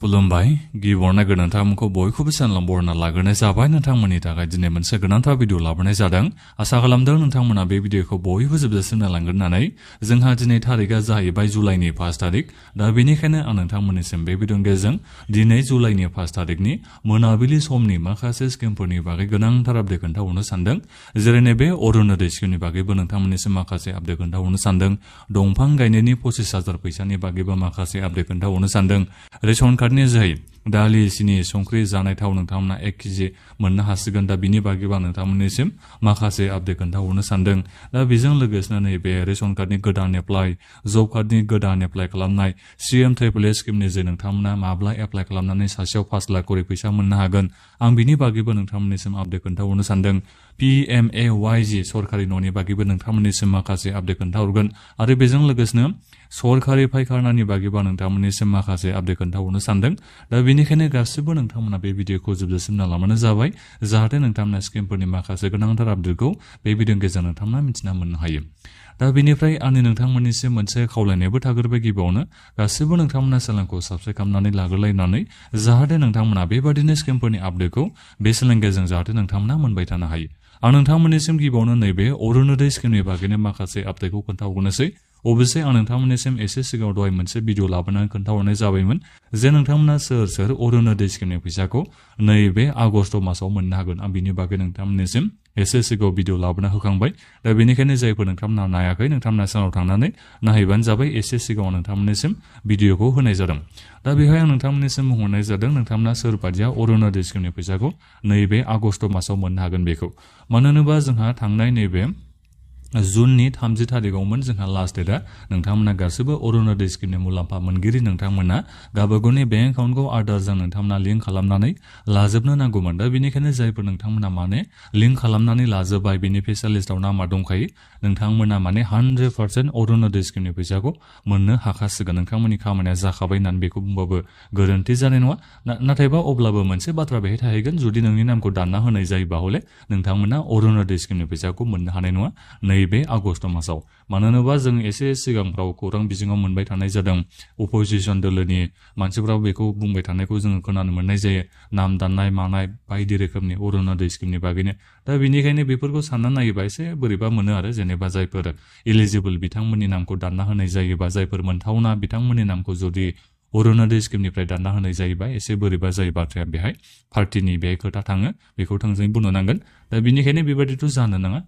खुलुमबाय गिबियावनो गोनांथारखौ बयखौबो चेनेलाव बरायना लाग्रोनाय जाबाय नोंथांमोननि थाखाय दिनै मोनसे गोनांथार भिडिअ लाबोनाय जादों आसा खालामदों नोंथांमोना बे भिडिअखौ बयबो जोबजासिम नायलांगोन होननानै जोंहा दिनै थारिखआ जाहैबाय जुलाइनि 5 थारिख दा बेनिखायनो आं नोंथांमोननिसिम बे भिडिअनि गेजेरजों दिनै जुलाइनि 5 थारिखनि मोनाबिलि समनि माखासे स्किमफोरनि बागै गोनांथार आपडेट खोन्थाहरनो सानदों जेरै नैबे अरुणोदय स्किमनि बागैबो नोंथांमोननिसिम माखासे आपडेट खोन्थाहरनो सानदों दंफां गायनायनि 25,000 फैसानि बागैबो माखासे आपडेट खोन्थाहरनो सानदों रेशन कार्डनि जोहै दालि सिनि संख्रि जानाय थाव नोंथांमोना 1 केजि मोननो हासिगोन दा बिनि बागैबो आं नोंथांमोननिसिम माखासे आपडेट खोन्थाहरनो सानदों दा बेजों लोगोसेनो नैबे रेशन कार्डनि गोदान एप्लाइ जब कार्डनि गोदान एप्लाइ खालामनाय CMAAA स्किमनि जे नोंथांमोना माब्ला एप्लाइ खालामनानै सासेयाव 5 लाख करि फैसा मोननो हागोन आं बिनि बागैबो नोंथांमोननिसिम आपडेट खोन्थाहरनो सानदों PMAAY सरकारि न'नि बागैबो नोंथांमोननिसिम माखासे आपडेट खोन्थाहरगोन आरो बेजों लोगोसेनो सरकारि फायखानानि बागैबो नोंथांमोननिसिम माखासे आपडेट खोन्थाहरनो सानदों दा बेनिखायनो गासिबो नोंथांमोना बे भिडिअखौ जोबजासिम नायलांबानो जाबाय जाहाथे नोंथांमोना स्किमफोरनि माखासे गोनांथार आपडेटखौ बे भिडिअनि गेजेरजों नोंथांमोना मिथिना मोननो हायो दा बेनिफ्राय आंनि नोंथांमोननिसिम मोनसे खावलायनायबो थाग्रोबाय गिबियावनो गासिबो नोंथांमोना चेनेलखौ साबस्क्राइब खालामनानै लाग्रोलायनानै जाहाथे नोंथांमोना बेबादिनो स्किमफोरनि आपडेटखौ बे चेनेलनि गेजेरजों जाहाथे नोंथांमोना मोनबाय थानो हायो आं नोंथांमोननिसिम गिबियावनो नैबे अरुणोदय स्किमनि बागैनो माखासे आपडेटखौ खोन्थाहरनोसै अबयसे आं नोंथांमोननिसिम एसे सिगाङाव दहाय मोनसे भिडिअ लाबोनानै खोन्थाहरनाय जाबायमोन जे नोंथांमोना सोर अरुणोदय स्किमनि फैसाखौ नैबे आगस्ट मासाव मोननो हागोन आं बिनि बागै नोंथांमोननिसिम एसे सिगाङाव भिडिअ लाबोना होखांबाय दा बेनिखायनो जायफोर नोंथांमोना नायाखै नोंथांमोना चेनेलाव थांनानै नायहैबानो जाबाय एसे सिगाङाव नोंथांमोननिसिम भिडिअखौ होनाय जादों दा बेवहाय आं नोंथांमोननिसिम बुंहरनाय जादों नोंथांमोना सोर बादिया अरुणोदय स्किमनि फैसाखौ नैबे आगस्ट मासाव मोननो हागोन बेखौ मानो होनोबा जोंहा थांनाय नैबे जुननि 30 थारिखआवमोन जोंहा लास्ट डेटआ नोंथांमोना गासिबो अरुणोदय स्किमनि मुलाम्फा मोनगिरि नोंथांमोना गावबागावनि बेंक एकाउन्टखौ आधारजों नोंथांमोना लिंक खालामनानै लाजोबनो नांगौमोन दा बेनिखायनो जायफोर नोंथांमोना माने लिंक खालामनानै लाजोबबाय बेनिफिसियारि लिस्टआव नामा दंखायो नोंथांमोना माने 100% अरुणोदय स्किमनि फैसाखौ मोननो हाखासिगोन नोंथांमोननि खामानिया जाखाबाय होननानै बेखौ बुंबाबो गोरोन्थि जानाय नङा नाथायबा अब्लाबो मोनसे बाथ्रा बेहाय थाहैगोन जुदि नोंनि नामखौ दानना होनाय जायोबा हले नोंथांमोना अरुणोदय स्किमनि फैसाखौ मोननो हानाय नङा नैबे आगस्ट मासाव मानो होनोबा जों एसे सिगांफ्राव खौरां बिजोङाव मोनबाय थानाय जादों अपोजिसन दोलोनि मानसिफ्राव बेखौ बुंबाय थानायखौ जोङो खोनानो मोननाय जायो नाम दाननाय मानाय बायदि रोखोमनि अरुणोदय स्किमनि बागैनो दा बेनिखायनो बेफोरखौ सानना नायोबा एसे बोरैबा मोनो आरो जेनेबा जायफोर इलिजिबल बिथांमोननि नामखौ दानना होनाय जायोबा जायफोर मोनथावना बिथांमोननि नामखौ जुदि अरुणोदय स्किमनिफ्राय दानना होनाय जायोबा एसे बोरैबा जायो बाथ्राया बेहाय पार्टिनि बेहाय खोथा थाङो बेखौ थोंजोङै बुंनो नांगोन दा बेनिखायनो बेबादिथ' जानो नाङा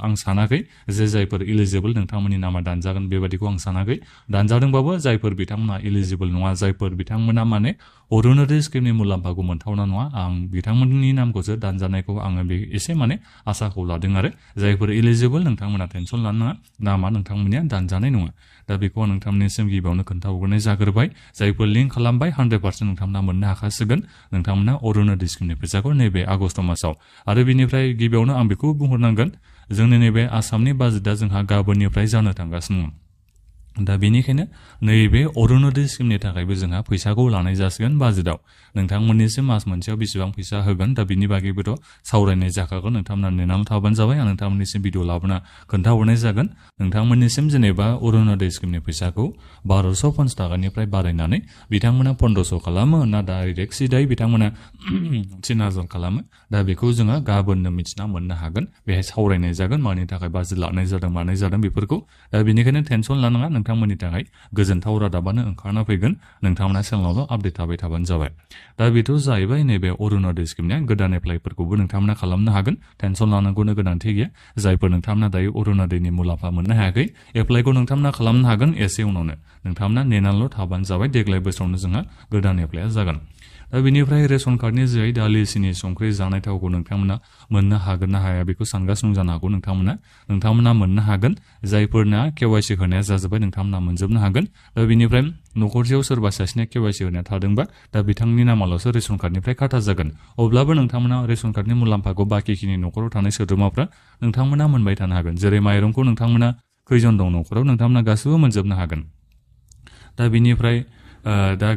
आं सानाखै जे जायफोर इलिजिबल नोंथांमोननि नामा दानजागोन बेबादिखौ आं सानाखै दानजादोंबाबो जायफोर बिथांमोना इलिजिबल नङा जायफोर बिथांमोना माने अरुणोदय स्किमनि मुलाम्फाखौ मोनथावना नङा आं बिथांमोननि नामखौसो दानजानायखौ आङो बे एसे माने आसाखौ लादों आरो जायफोर इलिजिबल नोंथांमोना टेनसन लानो नाङा नामा नोंथांमोननिया दानजानाय नङा दा बेखौ आं नोंथांमोननिसिम गिबियावनो खोन्थाहरग्रोनाय जाग्रोबाय जायफोर लिंक खालामबाय 100% नोंथांमोना मोननो हाखासिगोन नोंथांमोना अरुणोदय स्किमनि फैसाखौ नैबे आगस्ट मासाव आरो बेनिफ्राय गिबियावनो आं बेखौ बुंहरनांगोन जोंनि नैबे आसामनि बाजेटआ जोंहा गाबोननिफ्राय जानो थांगासिनो दङ दा बेनिखायनो नैबे अरुणोदय स्किमनि थाखायबो जोंहा फैसाखौ लानाय जासिगोन बाजेटआव नोंथांमोननिसिम मास मोनसेयाव बेसेबां फैसा होगोन दा बिनि बागैबोथ' सावरायनाय जाखागोन नोंथांमोना नेनानै थाबानो जाबाय आं नोंथांमोननिसिम भिडिअ लाबोना खोन्थाहरनाय जागोन नोंथांमोननिसिम जेनेबा अरुणोदय स्किमनि फैसाखौ 1250 थाखानिफ्राय बारायनानै बिथांमोना 1500 खालामो ना डाइरेक्ट सिदायै बिथांमोना 3000 खालामो दा बेखौ जोङो गाबोननो मिथिना मोननो हागोन बेहाय सावरायनाय जागोन मानि थाखाय बाजेट लानाय जादों बेफोरखौ दा बेनिखायनो टेनसन लानाङा नोंथांमोननि थाखाय गोजोनथाव रादाबानो ओंखारना फैगोन नोंथांमोना चेनेलावल' आपडेट थाबाय थाबानो जाबाय दा बेथ' जाहैबाय नैबे अरुणोदय स्किमनिया गोदान एप्लाइफोरखौबो नोंथांमोना खालामनो हागोन टेनसन लानांगौनो गोनांथि गैया जायफोर नोंथांमोना दायो अरुणोदयनि मुलाम्फा मोननो हायाखै एप्लाइखौ नोंथांमोना खालामनो हागोन एसे उनावनो नोंथांमोना नेनानैल' थाबानो जाबाय देग्लाय बोसोरावनो जोंहा गोदान एप्लाइया जागोन दा बेनिफ्राय रेशन कार्डनि जोहै दालि सिनि संख्रि जानाय थावखौ नोंथांमोना मोननो हागोन ना हाया बेखौ सानगासिनो जानो हागौ नोंथांमोना मोननो हागोन जायफोरना केवाइसि होनाया जाजोब्बाय नोंथांमोना मोनजोबनो हागोन दा बेनिफ्राय न'खरसेयाव सोरबा सासेनिया केवाइसि होनाया थादोंबा दा बिथांनि नामाल'सो रेशन कार्डनिफ्राय काटा जागोन अब्लाबो नोंथांमोना रेशन कार्डनि मुलाम्फाखौ बाखिखिनि न'खराव थानाय सोद्रोमाफ्रा नोंथांमोना मोनबाय थानो हागोन जेरै माइरंखौ नोंथांमोना खैजन दं न'खराव नोंथांमोना गासिबो मोनजोबनो हागोन दा बेनिफ्राय दा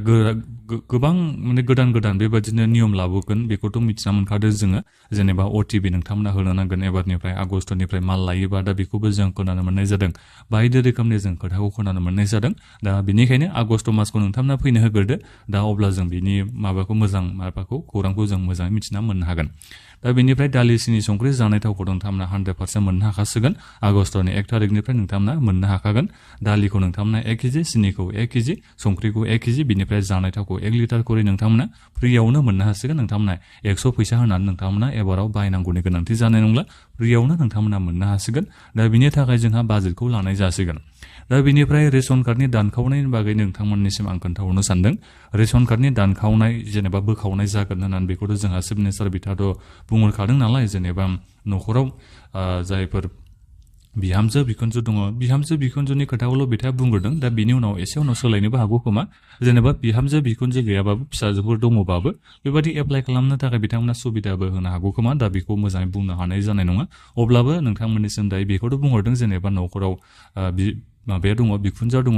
गोबां माने गोदान बेबादिनो नियम लाबोगोन बेखौथ' मिथिना मोनखादों जोङो जेनेबा OTP नोंथांमोना होनो नांगोन एबारनिफ्राय आगस्टनिफ्राय माल लायोबा दा बेखौबो जों खोनानो मोननाय जादों बायदि रोखोमनि जों खोथाखौ खोनानो मोननाय जादों दा बेनिखायनो आगस्ट मासखौ नोंथांमोना फैनो होग्रोदो दा अब्ला जों बिनि खौरांखौ जों मोजाङै मिथिना मोननो हागोन दा बेनिफ्राय दालि सिनि संख्रि जानाय थावखौ नोंथांमोना 100% मोननो हाखासिगोन आगस्टनि 1 थारिखनिफ्राय नोंथांमोना मोननो हाखागोन दालिखौ नोंथांमोना 1 केजि सिनिखौ 1 केजि संख्रिखौ 1 केजि बिनिफ्राय जानाय थावखौ 1 लिटार खरि नोंथांमोना फ्रियावनो मोननो हासिगोन नोंथांमोना 100 फैसा होनानै नोंथांमोना एबाराव बायनांगौनि गोनांथि जानाय नंला फ्रियावनो नोंथांमोना मोननो हासिगोन दा बिनि थाखाय जोंहा बाजेटखौ लानाय जासिगोन दा बिनिफ्राय रेशन कार्डनि दानखावनायनि बागै नोंथांमोननिसिम आं खोन्थाहरनो सानदों रेशन कार्डनि दानखावनाय जेनेबा बोखावनाय जागोन होननानै बेखौथ' जोंहा चिफ मिनिस्टार बिथाङाथ' बुंहरखादों नालाय जेनेबा न'खराव जायफोर बिहामजो बिखुनजो दङ बिहामजो बिखुनजोनि खोथाखौल' बिथाङा बुंग्रोदों दा बिनि उनाव एसे उनाव सोलायनोबो हागौ खोमा जेनेबा बिहामजो बिखुनजो गैयाबाबो फिसाजोफोर दङबाबो बेबायदि एप्लाइ खालामनो थाखाय बिथांमोना सुबिदाबो होनो हागौ खोमा दा बेखौ मोजाङै बुंनो हानाय जानाय नङा अब्लाबो नोंथांमोननिसिम दायो बेखौथ' बुंहरदों जेनेबा न'खराव माबाया दङ बिखुनजो दङ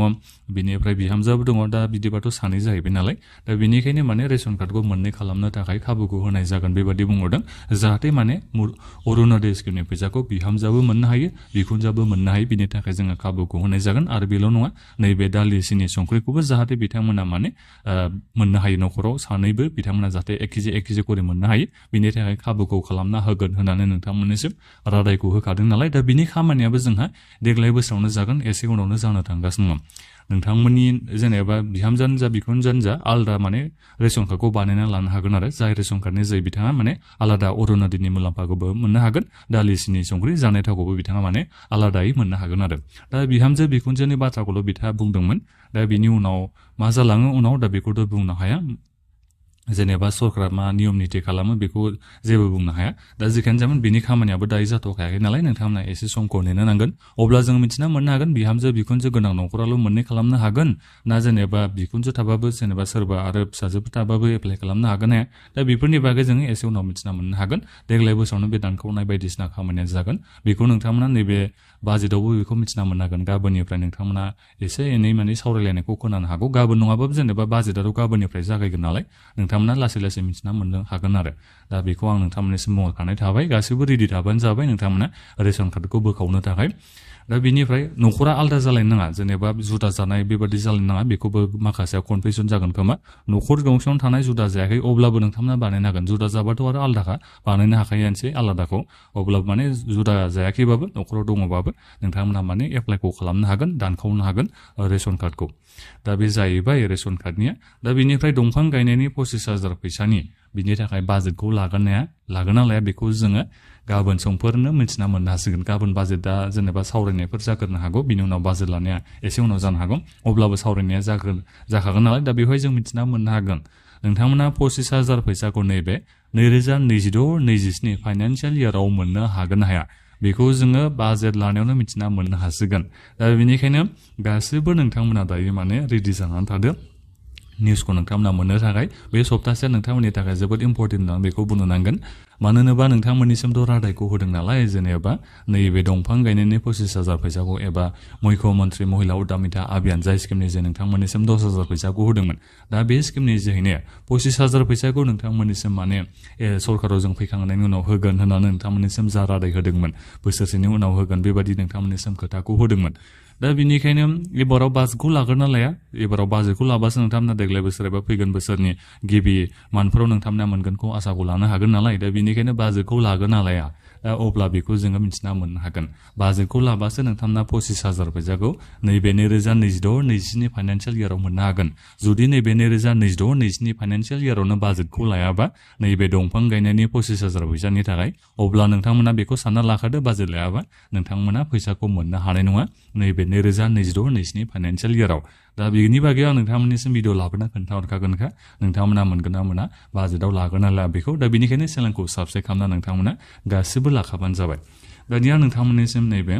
बिनिफ्राय बिहामजोबो दङ दा बिदिबाथ' सानै जाहैबाय नालाय दा बेनिखायनो माने रेशन कार्डखौ मोननै खालामनो थाखाय खाबुखौ होनाय जागोन बेबायदि बुंहरदों जाहाथे माने अरुणोदय स्किमनि फैसाखौ बिहामजोआबो मोननो हायो बिखुनजोआबो मोननो हायो बिनि थाखाय जोङो खाबुखौ होनाय जागोन आरो बेल' नङा नैबे दालि सिनि संख्रिखौबो जाहाथे बिथांमोना माने मोननो हायो न'खराव सानैबो बिथांमोना जाहाथे 1 केजि खरि मोननो हायो बिनि थाखाय खाबुखौ खालामना होगोन होननानै नोंथांमोननिसिम रादायखौ होखादों नालाय दा बिनि खामानियाबो जोंहा देग्लाय बोसोरावनो जागोन एसे उनावनो जानो थांगासिनो दङ नोंथांमोननि जेनेबा बिहामजोआनो जा बिखुनजोआनो जा आलादा माने रेशन कार्डखौ बानायना लानो हागोन आरो जाय रेशन कार्डनि जै बिथाङा माने आलादा अरुणोदयनि मुलाम्फाखौबो मोननो हागोन दालि सिनि संख्रि जानाय थावखौबो बिथाङा माने आलादायै मोननो हागोन आरो दा बिहामजो बिखुनजोनि बाथ्राखौल' बिथाङा बुंदोंमोन दा बिनि उनाव मा जालाङो उनाव दा बेखौथ' बुंनो हाया जेनेबा सरकारा मा नियम निति खालामो बेखौ जेबो बुंनो हाया दा जिखियानो जामोन बिनि खामानियाबो दायो जाथ'खायाखै नालाय नोंथांमोना एसे समखौ नेनो नांगोन अब्ला जों मिथिना मोननो हागोन बिहामजो बिखुनजो गोनां न'खराल' मोननै खालामनो हागोन ना जेनेबा बिखुनजो थाबाबो जेनेबा सोरबा आरो फिसाजोफोर थाबाबो एप्लाइ खालामनो हागोन हाया दा बेफोरनि बागै जोङो एसे उनाव मिथिना मोननो हागोन देग्लाय बोसोरावनो बे दानखावनाय बायदिसिना खामानिया जागोन बेखौ नोंथांमोना नैबे बाजेटआवबो बेखौ मिथिना मोननो हागोन गाबोननिफ्राय नोंथांमोना एसे एनै माने सावरायलायनायखौ खोनानो हागौ गाबोन नङाबाबो जेनेबा बाजेटआथ' गाबोननिफ्राय जागायगोन नालाय नोंथांमोना लासै मिथिना मोननो हागोन आरो दा बेखौ आं नोंथांमोननिसिम बुंहरखानाय थाबाय गासैबो रेडि थाबानो जाबाय नोंथांमोना रेशन कार्डखौ बोखावनो थाखाय दा बिनिफ्राय न'खरा आलादा जालायनो नाङा जेनेबा जुदा जानाय बेबादि जालायनो नाङा बेखौबो माखासेया कनफिउजन जागोन खोमा न'खर गंसेयावनो थानाय जुदा जायाखै अब्लाबो नोंथांमोना बानायनो हागोन जुदा जाबाथ' आरो आलादाखा बानायनो हाखायोआनोसै आलादाखौ अब्लाबो माने जुदा जायाखैबाबो न'खराव दङबाबो नोंथांमोना माने एप्लाइखौ खालामनो हागोन दानखावनो हागोन रेशन कार्डखौ दा बे जाहैबाय रेशन कार्डनिया दा बिनिफ्राय दंफां गायनायनि 25,000 फैसानि बिनि थाखाय बाजेटखौ लागोना लाया बेखौ जोङो गाबोन समफोरनो मिथिना मोननो हासिगोन गाबोन बाजेटआ जेनेबा सावरायनायफोर जाग्रोनो हागौ बिनि उनाव बाजेट लानाया एसे उनाव जानो हागौ अब्लाबो सावरायनाया जाखागोन नालाय दा बेवहाय जों मिथिना मोननो हागोन नोंथांमोना 25,000 फैसाखौ नैबे 2026-27 फाइनान्सियेल इयाराव मोननो हागोन ना हाया बेखौ जोङो बाजेट लानायावनो मिथिना मोननो हासिगोन दा बेनिखायनो गासैबो नोंथांमोना दायो माने रेडि जानानै थादो निउसखौ नोंथांमोना मोननो थाखाय बे सप्तासेया नोंथांमोननि थाखाय जोबोद इम्पर्टेन्ट होननानै बेखौ बुंनो नांगोन मानो होनोबा नोंथांमोननिसिमथ' रादायखौ होदों नालाय जेनेबा नैबे दंफां गायनायनि 25,000 फैसाखौ एबा मुख्यमन्त्रि महिला उद्यमिता अभियान जाय स्किमनि जे नोंथांमोननिसिम 10,000 फैसाखौ होदोंमोन दा बे स्किमनि जोहैनो 25,000 फैसाखौ नोंथांमोननिसिम माने सरकाराव जों फैखांनायनि उनाव होगोन होननानै नोंथांमोननिसिम जा रादाय होदोंमोन बोसोरसेनि उनाव होगोन बेबायदि नोंथांमोननिसिम खोथाखौ होदोंमोन दा बिनिखायनो एबाराव बाजेटखौ लागोरना लाया एबाराव बाजेटखौ लाबासो नोंथांमोना देग्लाय बोसोर एबा फैगोन बोसोरनि गिबि मानफोराव नोंथांमोना मोनगोनखौ आसाखौ लानो हागोन नालाय दा बिनिखायनो बाजेटखौ लागोरना लाया अब्ला बेखौ जोङो मिथिना मोननो हागोन बाजेटखौ लाबासो नोंथांमोना 25,000 फैसाखौ नैबे 2026-27 फाइनान्सियेल इयाराव मोननो हागोन जुदि नैबे 2026-27 फाइनान्सियेल इयारावनो बाजेटखौ लायाबा नैबे दंफां गायनायनि 25,000 फैसानि थाखाय अब्ला नोंथांमोना बेखौ सानना लाखादो बाजेट लायाबा नोंथांमोना फैसाखौ मोननो हानाय नङा नैबे 2026-27 फाइनान्सियेल इयाराव दा बेनि बागै आं नोंथांमोननिसिम भिडिअ लाबोना खोन्थाहरखागोनखा नोंथांमोना मोनगोन ना मोना बाजेटआव लागोन ना लाया बेखौ दा बेनिखायनो चेनेलखौ साबस्क्राइब खालामना नोंथांमोना गासिबो लाखाबानो जाबाय दानिया नोंथांमोननिसिम नैबे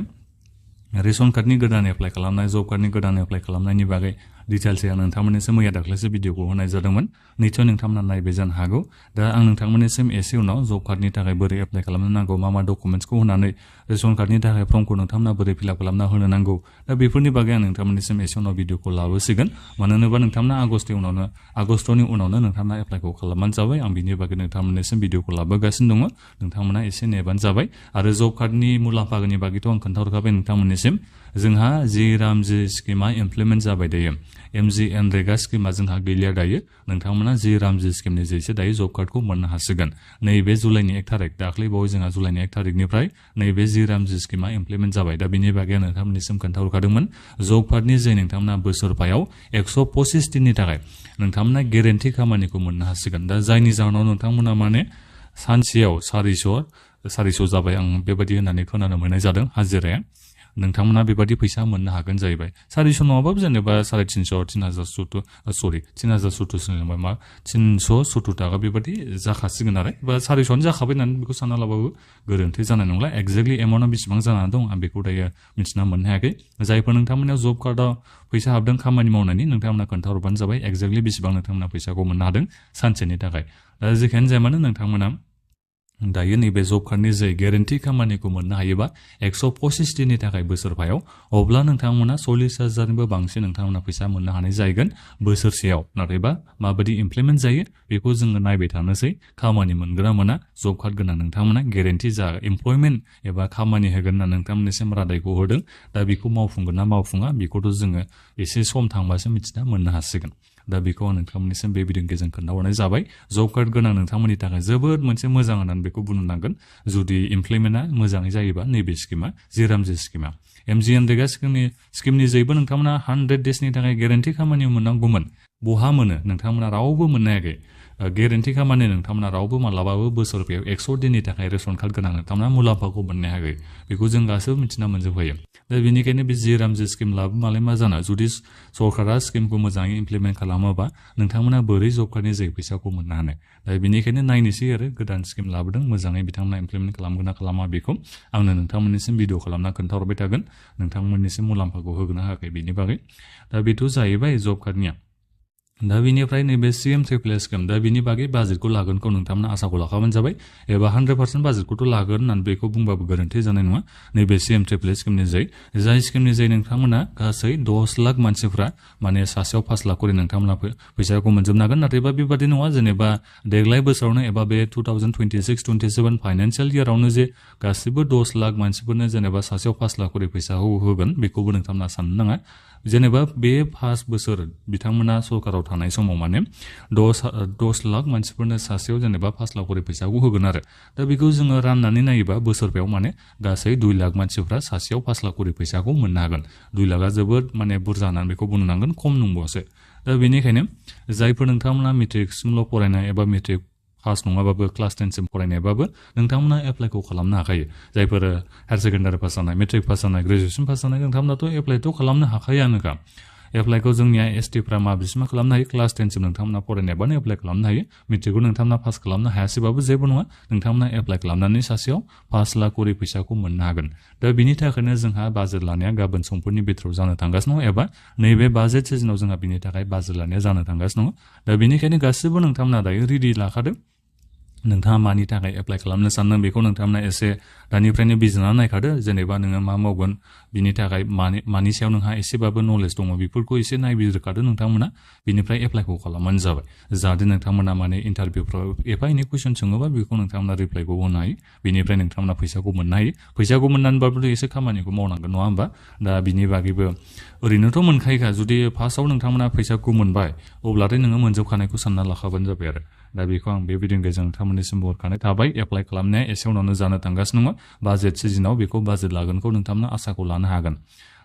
रेशन कार्डनि गोदान एप्लाइ खालामनाय जब कार्डनि गोदान एप्लाइ खालामनायनि बागै डिटेल्स आं नोंथांमोननिसिम मैया दाख्लैसो भिडिअखौ होनाय जादोंमोन निश्चय नोंथांमोना नायबाय जानो हागौ दा आं नोंथांमोननिसिम एसे उनाव जब कार्डनि थाखाय बोरै एप्लाइ खालामनो नांगौ मा डकुमेन्ट्सखौ होनानै रेशन कार्डनि थाखाय फर्मखौ नोंथांमोना बोरै फिलआप खालामना होनो नांगौ दा बेफोरनि बागै आं नोंथांमोननिसिम एसे उनाव भिडिअखौ लाबोसिगोन मानो होनोबा नोंथांमोना आगस्टनि उनावनो नोंथांमोना एप्लाइखौ खालामबानो जाबाय आं बिनि बागै नोंथांमोननिसिम भिडिअखौ लाबोगासिनो दङ नोंथांमोना एसे नेबानो जाबाय आरो जब कार्डनि मुलाम्फानि बागैथ' आं खोन्थाहरखाबाय नोंथांमोननिसिम जोंहा जि रामजि स्किमा इमप्लिमेन्ट जाबाय दायो MGNरेगा स्किमा जोंहा गैलिया दायो नोंथांमोना जि रामजि स्किमनि जैसे दायो जब कार्डखौ मोननो हासिगोन नैबे जुलाइनि 1 तारिख दाख्लै बावै जोंहा जुलाइनि 1 तारिखनिफ्राय नैबे जि रामजि स्किमा इमप्लिमेन्ट जाबाय दा बिनि बागै आं नोंथांमोननिसिम खोन्थाहरखादोंमोन जब कार्डनि जे नोंथांमोना बोसोरफायाव 125 दिननि थाखाय नोंथांमोना गेरेन्टि खामानिखौ मोननो हासिगोन दा जायनि जाहोनाव नोंथांमोना माने सानसेयाव 400 जाबाय आं बेबायदि होननानै खोनानो मोननाय जादों हाजिराया नोंथांमोना बेबायदि फैसा मोननो हागोन जाहैबाय 400 नङाबाबो जेनेबा 370 थाखा बेबायदि जाखासिगोन आरो बा 400 जाखाबाय होननानै बेखौ सानना लाबाबो गोरोन्थि जानाय नंला एक्जेक्टलि एमाउन्टआ बेसेबां जानानै दं आं बेखौ दायो मिथिना मोननो हायाखै जायफोर नोंथांमोननियाव जब कार्डआव फैसा हाबदों खामानि मावनायनि नोंथांमोना खोन्थाहरबानो जाबाय एक्जेक्टलि बेसेबां नोंथांमोना फैसाखौ मोननो हादों सानसेनि थाखाय दा जेखियानो जाया मानो नोंथांमोना दायो नैबे जब कार्डनि जे गेरेन्टि खामानिखौ मोननो हायोबा 125 दिननि थाखाय बोसोरफायाव अब्ला नोंथांमोना 40,000निबो बांसिन नोंथांमोना फैसा मोननो हानाय जागोन बोसोरसेयाव नाथायबा माबायदि इमप्लिमेन्ट जायो बेखौ जोङो नायबाय थानोसै खामानि मोनग्रा मोना जब कार्ड गोनां नोंथांमोना गेरेन्टि जा एमप्लयमेन्ट एबा खामानि होगोन होनना नोंथांमोननिसिम रादायखौ होदों दा बेखौ मावफुंगोन ना मावफुङा बेखौथ' जोङो एसे सम थांबासो मिथिना मोननो हासिगोन दा बेखौ आं नोंथांमोननिसिम बे भिडिअनि गेजेरजों खोन्थाहरनाय जाबाय जब कार्ड गोनां नोंथांमोननि थाखाय जोबोद मोनसे मोजां होननानै बेखौ बुंनो नांगोन जुदि इमप्लिमेन्टआ मोजाङै जायोबा नैबे स्किमा जि रामजि स्किमा MGNरेगा स्किमनि जैबो नोंथांमोना 100 डेजनि थाखाय गेरेन्टि खामानि मोननांगौमोन बहा मोनो नोंथांमोना रावबो मोननो हायाखै गेरेन्टि खामानि नोंथांमोना रावबो मालाबाबो बोसोरफायाव 100 दिननि थाखाय रेशन कार्ड गोनां नोंथांमोना मुलाम्फाखौ मोननो हायाखै बेखौ जों गासैबो मिथिना मोनजोबखायो दा बेनिखायनो बे जि रामजि स्किम लाबो मालाय मा जानो जुदि सरकारा स्किमखौ मोजाङै इमप्लिमेन्ट खालामोबा नोंथांमोना बोरै जब कार्डनि जे फैसाखौ मोननो हानो दा बेनिखायनो नायनोसै आरो गोदान स्किम लाबोदों मोजाङै बिथांमोना इमप्लिमेन्ट खालामगोन ना खालामा बेखौ आंनो नोंथांमोननिसिम भिडिअ खालामना खोन्थाहरबाय थागोन नोंथांमोननिसिम मुलाम्फाखौ होगोन ना होआखै बेनि बागै दा बेथ' जाहैबाय जब कार्डनिया दा बिनिफ्राय नैबे CMAAA स्किम दा बिनि बागै बाजेटखौ लागोनखौ नोंथांमोना आसाखौ लाखाबानो जाबाय एबा 100% बाजेटखौथ' लागोन होननानै बेखौ बुंबाबो गोरोन्थि जानाय नङा नैबे CMAAA स्किमनि जाय स्किमनि नोंथांमोना गासै 10 लाख मानसिफ्रा माने सासेयाव 5 लाख करि नोंथांमोना फैसाखौ मोनजोबनो हागोन नाथायबा बेबादि नङा जेनेबा देग्लाय बोसोरावनो एबा बे 2026-27 फाइनान्सियेल इयारावनो जे गासिबो 10 लाख मानसिफोरनो जेनेबा सासेयाव 5 लाख करि फैसाखौ होगोन बेखौबो नोंथांमोना साननो नाङा जेनेबा बे 5 बोसोर बिथांमोना सरकाराव थानाय समाव माने 10 लाख मानसिफोरनो सासेयाव जेनेबा 5 लाख करि फैसाखौ होगोन आरो दा बेखौ जोङो राननानै नायोबा बोसोरफायाव माने गासै 2 लाख मानसिफ्रा सासेयाव 5 लाख करि फैसाखौ मोननो हागोन 2 लाखा जोबोद माने बुरजा होननानै बेखौ बुंनो नांगोन खम नंबावसो दा बेनिखायनो जायफोर नोंथांमोना मेट्रिकसिमल' फरायनाय एबा मेट्रिक पास नङाबाबो क्लास 10 सिम फरायनायबाबो नोंथांमोना एप्लाइखौ खालामनो हाखायो जायफोर हायार सेकेन्डारि पास जानाय मेट्रिक पास जानाय ग्रेजुवेसन पास जानाय नोंथांमोनाथ' एप्लाइथ' खालामनो हाखायोआनोखा एप्लाइखौ जोंनिया STफ्रा माब्रैसिमा खालामनो हायो क्लास 10 सिम नोंथांमोना फरायनायबानो एप्लाइ खालामनो हायो मेट्रिकखौ नोंथांमोना पास खालामनो हायासैबाबो जेबो नङा नोंथांमोना एप्लाइ खालामनानै सासेयाव 5 लाख करि फैसाखौ मोननो हागोन दा बिनि थाखायनो जोंहा बाजेट लानाया गाबोन समफोरनि बिथोराव जानो थांगासिनो दङ एबा नैबे बाजेट सिजनाव जोंहा बिनि थाखाय बाजेट लानाया जानो थांगासिनो दङ दा बेनिखायनो गासिबो नोंथांमोना दायो रेडि लाखादों नोंथाङा मानि थाखाय एप्लाइ खालामनो सानदों बेखौ नोंथांमोना एसे दानिफ्रायनो बिजिरनानै नायखादो जेनेबा नोङो मा मावगोन बिनि थाखाय मानि सायाव नोंहा एसेबाबो नलेज दङ बेफोरखौ एसे नायबिजिरखादो नोंथांमोना बिनिफ्राय एप्लाइखौ खालामबानो जाबाय जाहाथे नोंथांमोना माने इन्टारभिउफ्राव एफा एनै कुइसन सोङोबा बेखौ नोंथांमोना रिप्लाइखौ होनो हायो बिनिफ्राय नोंथांमोना फैसाखौ मोननो हायो फैसाखौ मोननानैबाबो एसे खामानिखौ मावनांगोन नङा होमबा दा बिनि बागैबो ओरैनोथ' मोनखायोखा जुदि फार्स्टआव नोंथांमोना फैसाखौ मोनबाय अब्लाथाय नोङो मोनजोबखानायखौ सानना लाखाबानो जाबाय आरो दा बेखौ आं बे भिडिअनि गेजेरजों नोंथांमोननिसिम बुंहरखानाय थाबाय एप्लाइ खालामनाया एसे उनावनो जानो थांगासिनो दङ बाजेट सिजनाव बेखौ बाजेट लागोनखौ नोंथांमोना आसाखौ लानो हागोन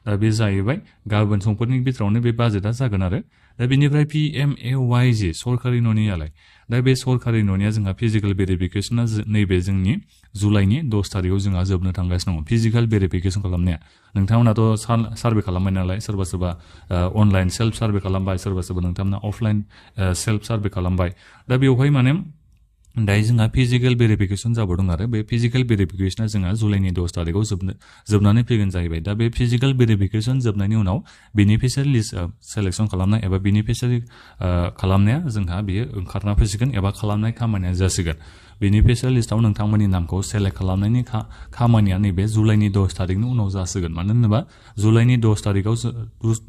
दा बे जाहैबाय गाबोन समफोरनि बिथोरावनो बे बाजेटआ जागोन आरो दा बेनिफ्राय PMAAY सरकारि न'नियालाय दा बे सरकारि न'निया जोंहा फिजिकेल भेरिफिकेसना नैबे जोंनि जुलाइनि 10 तारिखआव जोंहा जोबनो थांगासिनो दङ फिजिकेल भेरिफिकेसन खालामनाया नोंथांमोनाथ' सार्भे खालामबाय नालाय सोरबा सोरबा अनलाइन सेल्फ सार्भे खालामबाय सोरबा सोरबा नोंथांमोना अफलाइन सेल्फ सार्भे खालामबाय दा बेवहाय माने दायो जोंहा फिजिकेल भेरिफिकेसन जाबावदों आरो बे फिजिकेल भेरिफिकेसना जोंहा जुलाइनि 10 तारिखआव जोबनानै फैगोन जाहैबाय। दा बे फिजिकेल भेरिफिकेसन जोबनायनि उनाव बेनिफिसियारि लिस्ट सेलेक्सन खालामनाय एबा बेनिफिसियारि खालामनाया जोंहा बेयो ओंखारना फैसिगोन एबा खालामनाय खामानिया जासिगोन। बेनिफिसियारि लिस्टआव नोंथांमोननि नामखौ सेलेक्ट खालामनायनि खामानिया नैबे जुलाइनि 10 तारिखनि उनाव जासिगोन। मानो होनोबा जुलाइनि 10 तारिखआव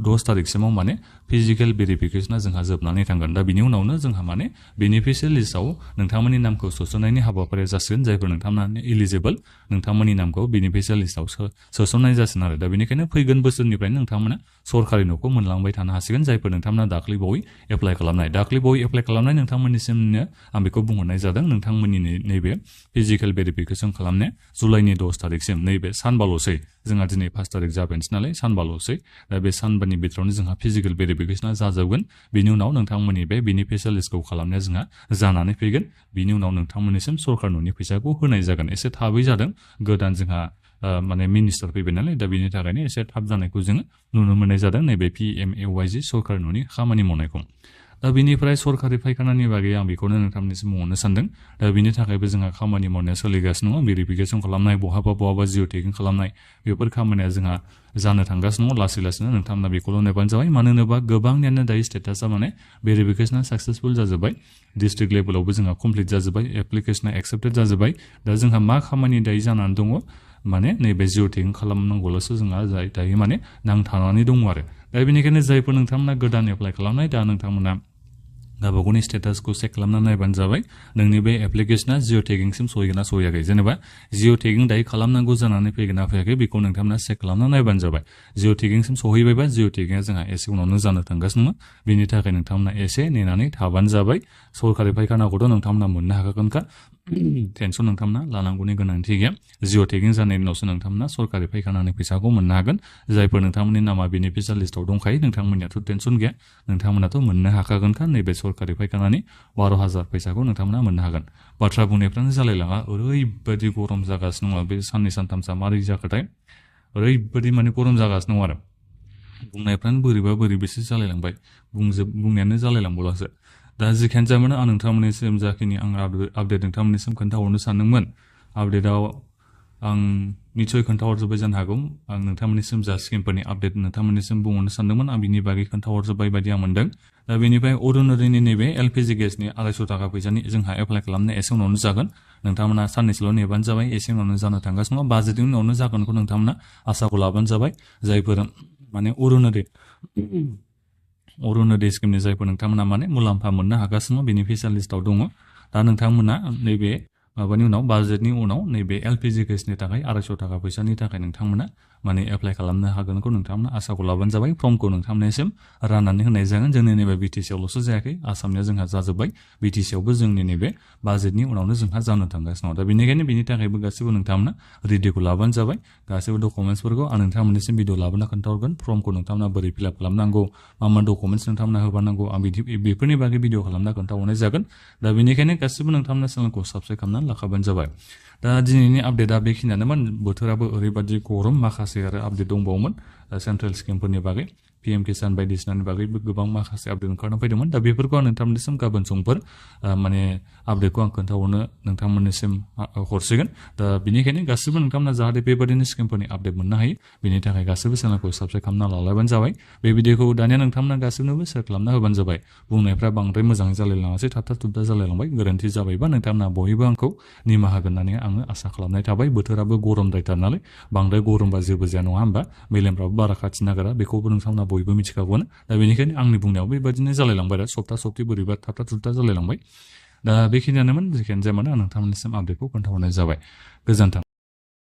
10 तारिखसिमाव माने फिजिकेल भेरिफिकेसना जोंहा जोबनानै थांगोन। दा बिनि उनावनो जोंहा माने बेनिफिसियारि लिस्टआव नोंथांमोननि नामखौ सोसननायनि हाबाफारिया जासिगोन। जायफोर नोंथांमोना इलिजिबल नोंथांमोननि नामखौ बेनिफिसियारि लिस्टआव सोसननाय जासिगोन आरो। दा बेनिखायनो फैगोन बोसोरनिफ्रायनो नोंथांमोना सरकारि न'खौ मोनलांबाय थानो हासिगोन। जायफोर नोंथांमोना दाख्लैबावै एप्लाइ खालामनाय नोंथांमोननिसिमनो आं बेखौ बुंहरनाय जादों। नोंथांमोननि नैबे फिजिकेल भेरिफिकेसन खालामनाया जुलाइनि 10 तारिखसिम नैबे सानबाल'सै। जोंहा दिनै 5 तारिख जाबायसै नालाय सानबाल'सै। दा बे सानबानि बिथोरावनो जोंहा फिजिकेल भेरिफिकेसना जाजोबगोन। बिनि उनाव नोंथांमोननि बे बेनिफिसियारि लिस्टखौ खालामनाया जोंहा जानानै फैगोन। बिनि उनाव नोंथांमोननिसिम सरकार न'नि फैसाखौ होनाय जागोन। एसे थाबै जादों, गोदान जोंहा माने मिनिस्टार फैबाय नालाय। दा बेनि थाखायनो एसे थाब जानायखौ जोङो नुनो मोननाय जादों नैबे CMAAA सरकार न'नि खामानि मावनायखौ। दा बिनिफ्राय सरकारि फायखानानि बागै आं बेखौनो नोंथांमोननिसिम बुंहरनो सानदों। दा बिनि थाखायबो जोंहा खामानि मावनाया सोलिगासिनो दङ। भेरिफिकेसन खालामनाय, बहाबा जिअ टेगिं खालामनाय, बेफोर खामानिया जोंहा जानो थांगासिनो दङ लासै लासैनो। नोंथांमोना बेखौल' नेबानो जाबाय। मानो होनोबा गोबांनियानो दायो स्टेटासा माने भेरिफिकेसना साक्सेसफुल जाजोब्बाय। डिस्ट्रिक्ट लेभेलावबो जोंहा कमप्लिट जाजोब्बाय, एप्लिकेसना एक्सेप्टेड जाजोब्बाय। दा जोंहा मा खामानि दायो जानानै दङ माने नैबे जिअ टेगिं खालामनांगौल'सो जोंहा दायो माने नांथानानै दङ आरो। दा बेनिखायनो जायफोर नोंथांमोना गोदान एप्लाइ खालामनाय, दा नोंथांमोना गावबा गावनि स्टेटासखौ चेक खालामना नायबानो जाबाय नोंनि बे एप्लिकेसना जिअ टेगिंसिम सहैगोन ना सहैयाखै। जेनेबा जिअ टेगिं दायो खालामनांगौ जानानै फैगोन ना फैयाखै बेखौ नोंथांमोना चेक खालामना नायबानो जाबाय। जिअ टेगिंसिम सहैबायबा जिअ टेगिंआ जोंहा एसे उनावनो जानो थांगासिनो दङ। बेनि थाखाय नोंथांमोना एसे नेनानै थाबानो जाबाय। सरकारि फायखानाखौथ' नोंथांमोना मोननो हाखागोनखा। टेनसन नोंथांमोना लानांगौनि गोनांथि गैया। जिअ टेगिं जानायनि उनावसो नोंथांमोना सरकारि फायखानानि फैसाखौ मोननो हागोन। जायफोर नोंथांमोननि नामा बेनिफिसियारि लिस्टआव दंखायो नोंथांमोननियाथ' टेनसन गैया। नोंथांमोनाथ' मोननो हाखागोनखा नैबे सरकारि फायखानानि 12,000 फैसाखौ नोंथांमोना मोननो हागोन। बाथ्रा बुंनायफ्रानो जालायलाङा, ओरैबायदि गरम जागासिनो दङ। बे साननै सानथामसा मारै जाखोथाय ओरैबायदि माने गरम जागासिनो दङ आरो। बुंनायफ्रानो बोरैबासो जालायलांबाय, बुंनायानो जालायलांबावलासो। दा जिखियानो जायामानो आं नोंथांमोननिसिम जाखिनि आं आपडेट नोंथांमोननिसिम खोन्थाहरनो सानदोंमोन, आपडेटआव आं निसय खोन्थाहरजोब्बाय जानो हागौ। आं नोंथांमोननिसिम जा स्किमफोरनि आपडेट नोंथांमोननिसिम बुंहरनो सानदोंमोन, आं बिनि बागै खोन्थाहरजोब्बाय बायदि आं मोनदों। दा बेनिफ्राय अरुनदयनि नैबे एलपिजि गेसनि 250 थाखा फैसानि जोंहा एप्लाइ खालामनाया एसे उनावनो जागोन। नोंथांमोना साननैसोल' नेबानो जाबाय, एसे उनावनो जानो थांगासिनो दङ। बाजेटनि उनावनो जागोनखौ नोंथांमोना आसाखौ लाबानो जाबाय। जायफोर माने अरुनदय स्किमनि जायफोर नोंथांमोना माने मुलाम्फा मोननो हागासिनो बेनिफिसियारि लिस्टआव दङ। दा नोंथांमोना नैबे माबानि उनाव बाजेटनि उनाव नैबे एलपिजि गेसनि थाखाय 250 थाखा फैसानि थाखाय नोंथांमोना माने एप्लाइ खालामनो हागोनखौ नोंथांमोना आसाखौ लाबानो जाबाय। फर्मखौ नोंथांमोननिसिम राननानै होनाय जागोन। जोंनि नैबे बिटिसिआवल'सो जायाखै, आसामनिया जोंहा जाजोब्बाय। बिटिसिआवबो जोंनि नैबे बाजेटनि उनावनो जोंहा जानो थांगासिनो दं। दा बेनिखायनो बिनि थाखायबो गासैबो नोंथांमोना रेडिखौ लाबानो जाबाय। गासैबो डकुमेन्टसफोरखौ आं नोंथांमोननिसिम भिडिअ लाबोना खोन्थाहरगोन। फर्मखौ नोंथांमोना बोरै फिलआप खालामनांगौ, मा डकुमेन्टस नोंथांमोना होबानांगौ, आं बेफोरनि बागै भिडिअ खालामना खोन्थाहरनाय जागोन। दा बेनिखायनो गासैबो नोंथांमोना चेनेलखौ साबस्क्राइब खालामनानै लाखाबानो जाबाय। दा दिनैनि आपडेटआ बेखिनियानोमोन। बोथोराबो ओरैबादि गरम, माखासे आरो आपडेट दंबावोमोन सेन्ट्रेल स्किमफोरनि बागै, PM किसान बायदिसिनानि बागैबो गोबां माखासे आपडेट ओंखारना फैदोंमोन। दा बेफोरखौ आं नोंथांमोननिसिम गाबोन समफोर माने आपडेटखौ आं खोन्थाहरनो नोंथांमोननिसिम हरसिगोन। दा बेनिखायनो गासैबो नोंथांमोना जाहाथे बेबादिनो स्किमफोरनि आपडेट मोननो हायो, बेनि थाखाय गासैबो चेनेलखौ साबस्क्राइब खालामना लालायबानो जाबाय। बे भिडिअखौ दानिया नोंथांमोना गासैनोबो शेयार खालामना होबानो जाबाय। बुंनायफ्रा बांद्राय मोजाङै जालायलाङासै, थाबथा थुबथा जालायलांबाय। गोरोन्थि जाबायबा नोंथांमोना बयबो आंखौ निमाहा होगोन होननानै आङो आसा खालामनाय थाबाय। बोथोराबो गरमद्रायथार नालाय, बांद्राय गरमबा जेबो जाया नङा होमबा, मेलेमफ्राबो बारा खाथि नागिरा, बेखौबो नोंथांमोना बयबो मिथिखागौआनो। दा बेनिखायनो आंनि बुंनायाव बेबादिनो जालायलांबाय आरो सप्ता बोरैबा थाबथा थुबथा जालायलांबाय। दा बेखिनियानोमोन। जेखियानो जाया मानो आं नोंथांमोननिसिम आपडेटखौ खोन्थाहरनाय जाबाय। गोजोन्थों।